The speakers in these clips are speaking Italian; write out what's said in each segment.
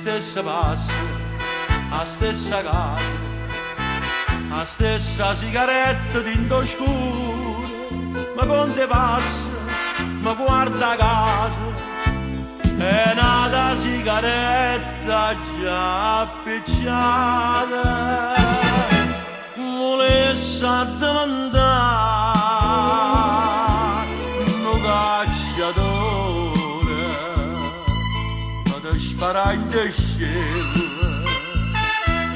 stesse passe, la stessa casa, la stessa sigaretta d'into scuro, ma con te passa, ma guarda a casa, è nata sigaretta già appicciata, volesse addimandare un cacciatore, ma ti spara in cielo,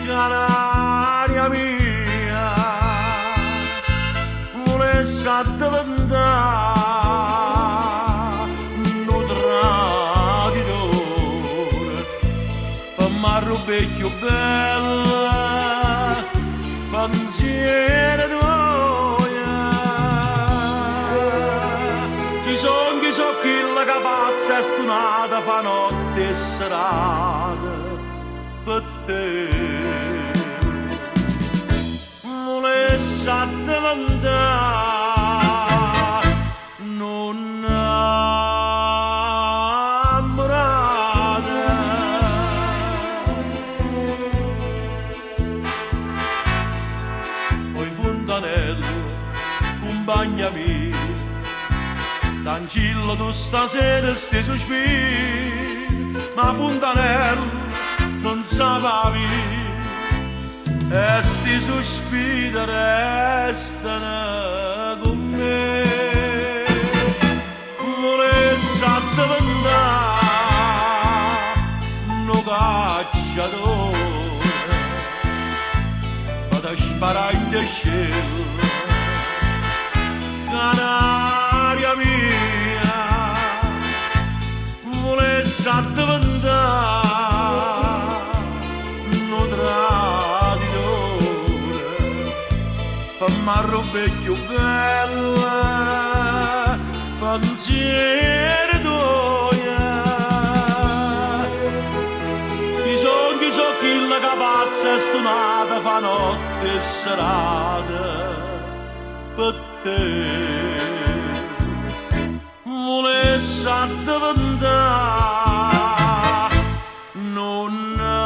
canaria mia, volesse addimandare un traditore, ma rubecchio bella, pensiero tuoia. Chi so chi la capazza è stunata fa notte e serata per te. Volesse addimandare non accompagnami, Tangillo tu stasera sti sospiri, ma fontanello non sapevi, e sti sospiri restano con me. Volesse addimandare un cacciatore, ma ti spara in cielo, canaria mia, volesse addimandare un traditore, per m'arro vecchio bella, pensiero tuoia. Chi so chi la capazza è stonata fa notte e serata per te. Volesse addimandare non innamorata.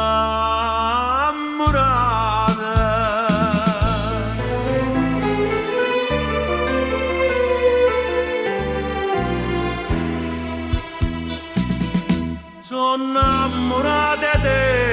Sono innamorata di te,